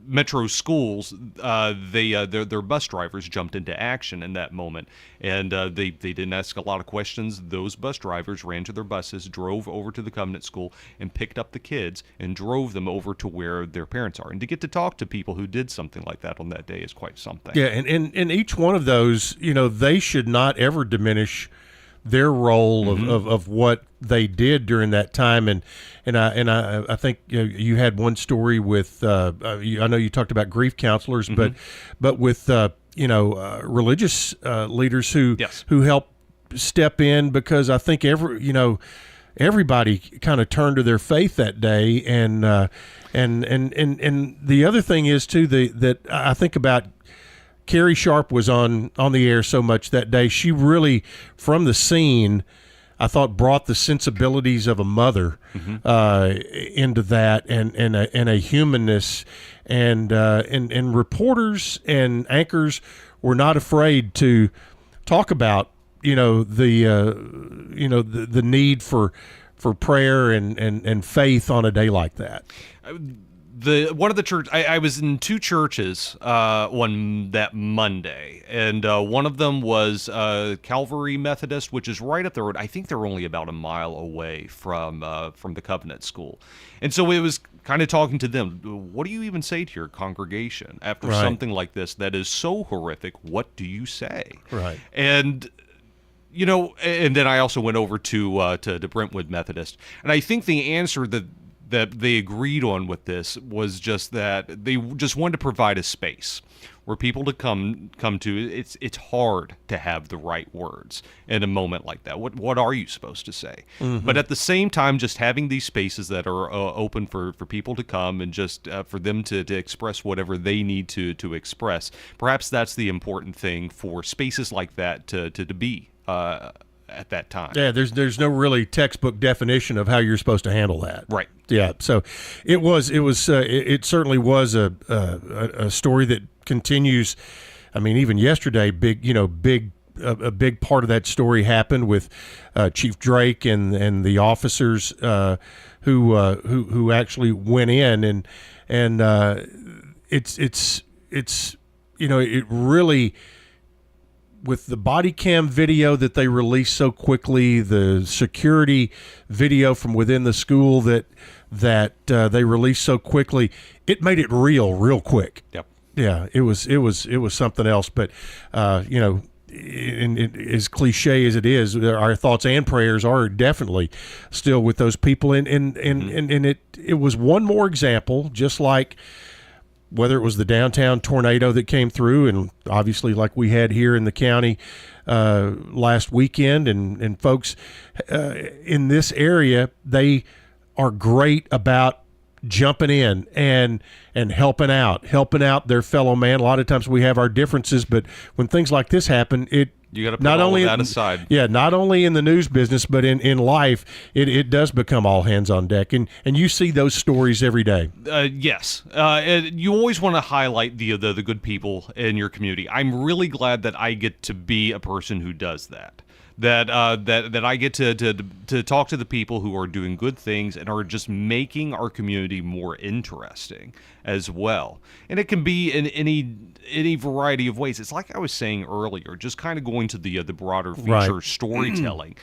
Metro Schools, their bus drivers jumped into action in that moment, and they didn't ask a lot of questions. Those bus drivers ran to their buses, drove over to the Covenant School, and picked up the kids and drove them over to where their parents are. And to get to talk to people who did something like that on that day is quite something. Yeah, and each one of those, they should not ever diminish their role of what they did during that time, and I think you had one story with I know you talked about grief counselors, but with religious leaders who help step in, because I think everybody kind of turned to their faith that day, and the other thing is too that I think about Carrie Sharp was on the air so much that day. She really, from the scene, I thought brought the sensibilities of a mother into that, and a humanness, and reporters and anchors were not afraid to talk about the need for prayer and faith on a day like that. One of the church I was in two churches that Monday, and one of them was Calvary Methodist, which is right up the road. I think they're only about a mile away from the Covenant School, and so it was kind of talking to them. What do you even say to your congregation after something like this that is so horrific? What do you say? Right. And and then I also went over to Brentwood Methodist, and I think the answer that they agreed on with this was just that they just wanted to provide a space where people to come to. It's hard to have the right words in a moment like that. What are you supposed to say? Mm-hmm. But at the same time, just having these spaces that are open for people to come and just for them to express whatever they need to express. Perhaps that's the important thing for spaces like that to be at that time. Yeah, there's no really textbook definition of how you're supposed to handle that. Right. Yeah. So it certainly was a story that continues. I mean, even yesterday, a big part of that story happened with Chief Drake and the officers who actually went in, and it really, with the body cam video that they released so quickly, the security video from within the school that they released so quickly, it made it real quick. Yep. Yeah, it was something else. But as cliche as it is, our thoughts and prayers are definitely still with those people. And it was one more example, just like whether it was the downtown tornado that came through, and obviously like we had here in the county last weekend, and folks in this area, they are great about jumping in and helping out their fellow man. A lot of times we have our differences, but when things like this happen, you got to put all of that aside. Yeah, not only in the news business, but in life, it does become all hands on deck, and you see those stories every day. Yes, you always want to highlight the good people in your community. I'm really glad that I get to be a person who does that. That I get to talk to the people who are doing good things and are just making our community more interesting as well. And it can be in any variety of ways. It's like I was saying earlier, just kind of going to the broader feature storytelling.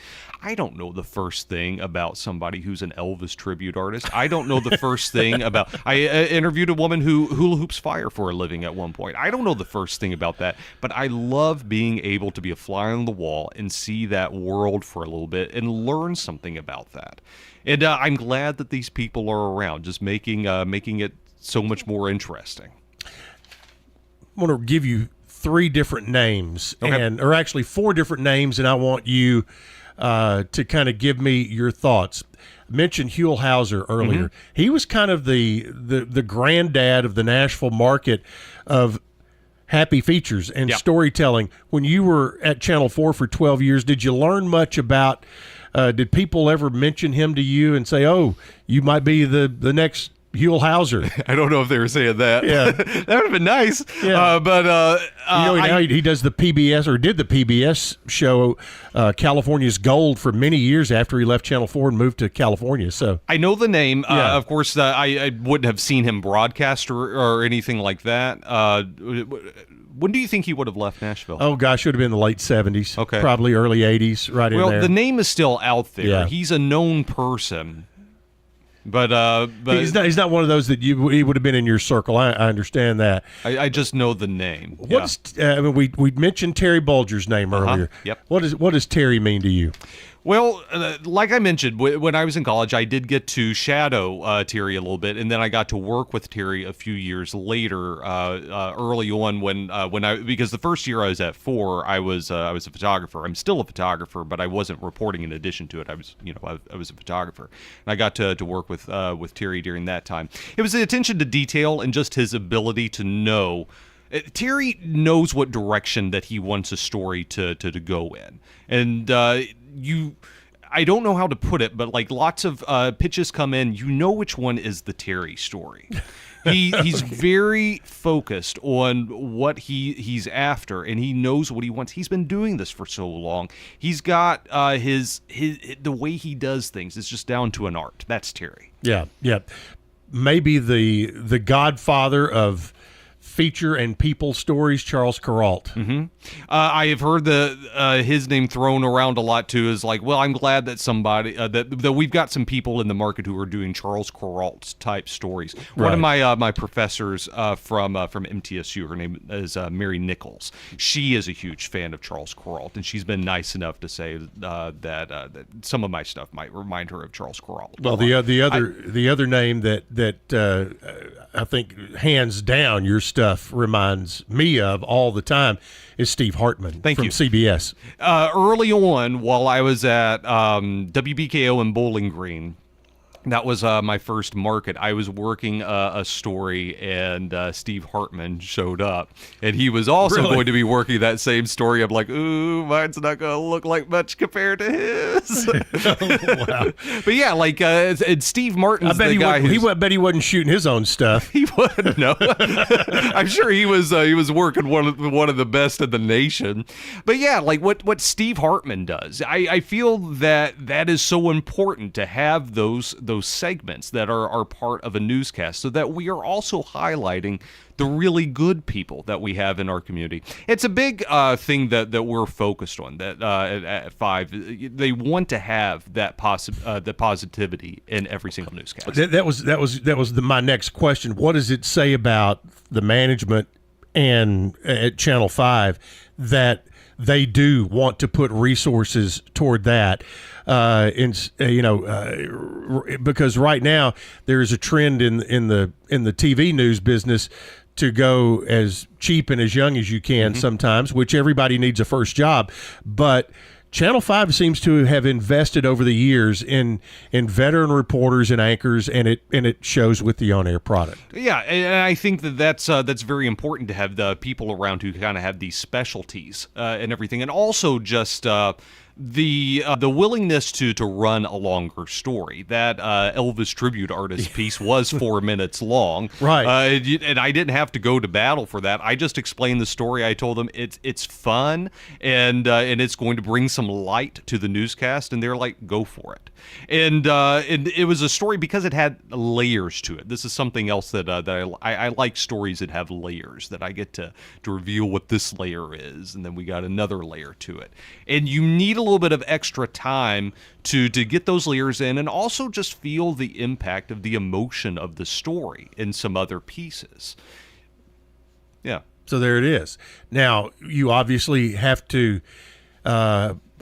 I don't know the first thing about somebody who's an Elvis tribute artist. I don't know the first thing about. I interviewed a woman who hula hoops fire for a living at one point. I don't know the first thing about that, but I love being able to be a fly on the wall and see that world for a little bit and learn something about that. And I'm glad that these people are around, just making it so much more interesting. I want to give you 3 different names, Okay. or actually 4 different names, and I want you to kind of give me your thoughts. I mentioned Huell Hauser earlier. Mm-hmm. He was kind of the granddad of the Nashville market of happy features and storytelling. When you were at Channel 4 for 12 years, did you learn much about, did people ever mention him to you and say, oh, you might be the next Huell Hauser? I don't know if they were saying that. Yeah. That would have been nice. Yeah. But now he does the PBS, or did the PBS show California's Gold for many years after he left Channel 4 and moved to California. So I know the name. Of course, I wouldn't have seen him broadcast or anything like that. When do you think he would have left Nashville? Oh, gosh, should have been the late 70s. Okay. Probably early 80s, right in there. Well, the name is still out there. Yeah. He's a known person. But he's not one of those that he would have been in your circle. I understand that. I just know the name. We mentioned Terry Bulger's name earlier. Yep. What does Terry mean to you? Well, like I mentioned, when I was in college, I did get to shadow Terry a little bit, and then I got to work with Terry a few years later, early on because the first year I was at 4, I was a photographer. I'm still a photographer, but I wasn't reporting in addition to it. I was a photographer, and I got to work with Terry during that time. It was the attention to detail and just his ability to know Terry knows what direction that he wants a story to go in. And I don't know how to put it, but like lots of pitches come in, you know which one is the Terry story. He's very focused on what he's after, and he knows what he wants. He's been doing this for so long. He's got the way he does things is just down to an art. That's Terry. Yeah. Maybe the godfather of feature and people stories, Charles Kuralt. Mm-hmm. I have heard his name thrown around a lot too. Is like, well, I'm glad that somebody that we've got some people in the market who are doing Charles Kuralt type stories. One of my professors from MTSU, her name is Mary Nichols. She is a huge fan of Charles Kuralt, and she's been nice enough to say that some of my stuff might remind her of Charles Kuralt. Well, the other name that I think hands down your stuff reminds me of all the time is Steve Hartman from CBS. Early on, while I was at WBKO in Bowling Green, that was my first market. I was working a story, and Steve Hartman showed up, and he was also going to be working that same story. I'm like, ooh, mine's not going to look like much compared to his. Wow. But yeah, like and Steve Martin's the guy. I bet he wasn't shooting his own stuff. He wouldn't know. I'm sure he was working one of the best in the nation. But yeah, like what Steve Hartman does, I feel that is so important to have those segments that are part of a newscast, so that we are also highlighting the really good people that we have in our community. It's a big thing that we're focused on. That at 5, they want to have that the positivity in every single newscast. That was my next question. What does it say about the management and at Channel 5 that they do want to put resources toward that? Because right now there is a trend in the TV news business to go as cheap and as young as you can sometimes, which everybody needs a first job. But Channel 5 seems to have invested over the years in veteran reporters and anchors, and it shows with the on-air product. Yeah, and I think that's very important to have the people around who kind of have these specialties and everything, and also just the willingness to run a longer story. That Elvis tribute artist piece was 4 minutes long, right? And I didn't have to go to battle for that. I just explained the story. I told them it's fun and it's going to bring some light to the newscast, and they're like, go for it. And it was a story because it had layers to it. This is something else that I like, stories that have layers, that I get to reveal what this layer is, and then we got another layer to it. And you need a little bit of extra time to get those layers in, and also just feel the impact of the emotion of the story in some other pieces. Yeah. So there it is. Now, you obviously have to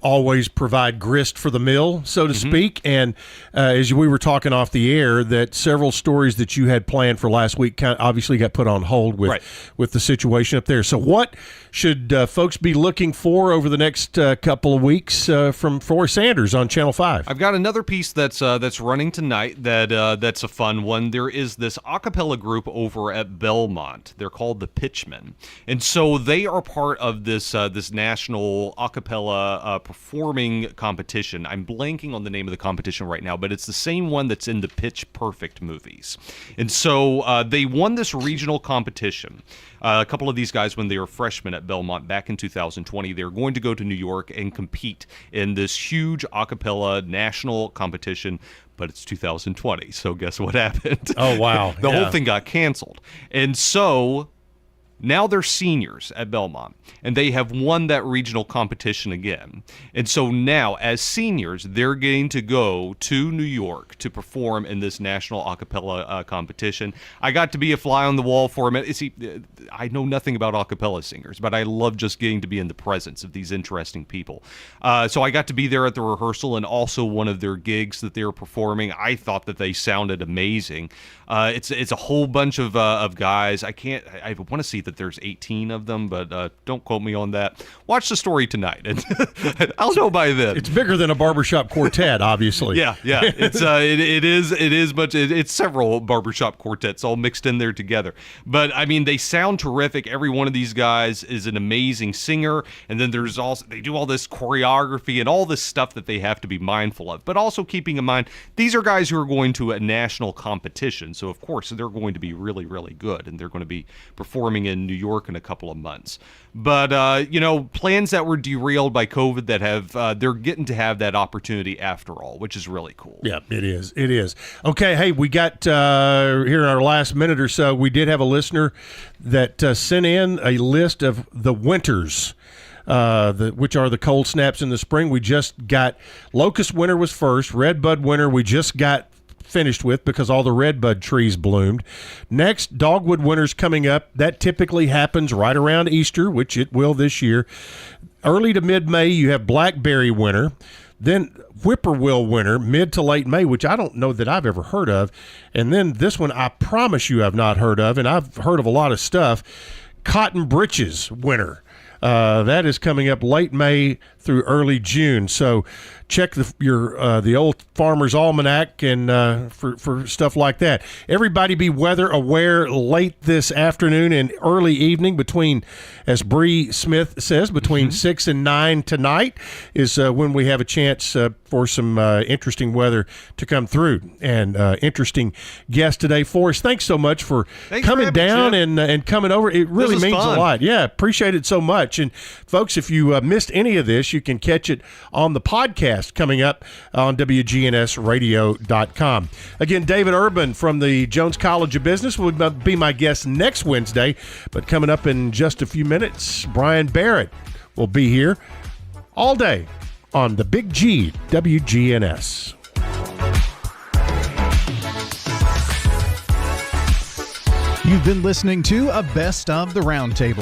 always provide grist for the mill, so to speak. And as we were talking off the air, that several stories that you had planned for last week obviously got put on hold with the situation up there. So what should folks be looking for over the next couple of weeks from Forrest Sanders on Channel 5? I've got another piece that's running tonight that's a fun one. There is this a cappella group over at Belmont. They're called the Pitchmen. And so they are part of this national a cappella performing competition. I'm blanking on the name of the competition right now, but it's the same one that's in the Pitch Perfect movies. And so they won this regional competition. A couple of these guys, when they were freshmen at Belmont back in 2020, they were going to go to New York and compete in this huge a cappella national competition. But it's 2020, so guess what happened? Oh, wow. The whole thing got canceled. And so now they're seniors at Belmont, and they have won that regional competition again. And so now, as seniors, they're getting to go to New York to perform in this national a cappella competition. I got to be a fly on the wall for a minute. See, I know nothing about a cappella singers, but I love just getting to be in the presence of these interesting people. So I got to be there at the rehearsal, and also one of their gigs that they were performing. I thought that they sounded amazing. It's a whole bunch of guys. I want to see the that there's 18 of them, but don't quote me on that. Watch the story tonight, and I'll know by then. It's bigger than a barbershop quartet, obviously. Yeah. It's it's several barbershop quartets all mixed in there together. But I mean, they sound terrific. Every one of these guys is an amazing singer, and then there's also they do all this choreography and all this stuff that they have to be mindful of. But also keeping in mind, these are guys who are going to a national competition, so of course they're going to be really, really good, and they're going to be performing in New York in a couple of months. But plans that were derailed by COVID that have they're getting to have that opportunity after all, which is really cool. Yeah, it is. Okay, hey, we got here in our last minute or so, we did have a listener that sent in a list of the winters, which are the cold snaps in the spring. We just got locust winter was first, redbud winter we just got finished with because all the redbud trees bloomed. Next, dogwood winter's coming up. That typically happens right around Easter, which it will this year. Early to mid-May, you have blackberry winter. Then whippoorwill winter, mid to late May, which I don't know that I've ever heard of. And then this one I promise you I've not heard of, and I've heard of a lot of stuff. Cotton breeches winter. That is coming up late May through early June. So check the old Farmer's Almanac and for stuff like that. Everybody be weather aware late this afternoon and early evening between, as Bree Smith says, between 6 and 9 tonight is when we have a chance for some interesting weather to come through. And interesting guest today, Forrest. Thanks so much for coming down and coming over. It really means a lot. Yeah, appreciate it so much. And folks, if you missed any of this, you can catch it on the podcast coming up on wgnsradio.com. Again, David Urban from the Jones College of Business will be my guest next Wednesday. But coming up in just a few minutes, Brian Barrett will be here all day on the Big G WGNS. You've been listening to a Best of the Roundtable.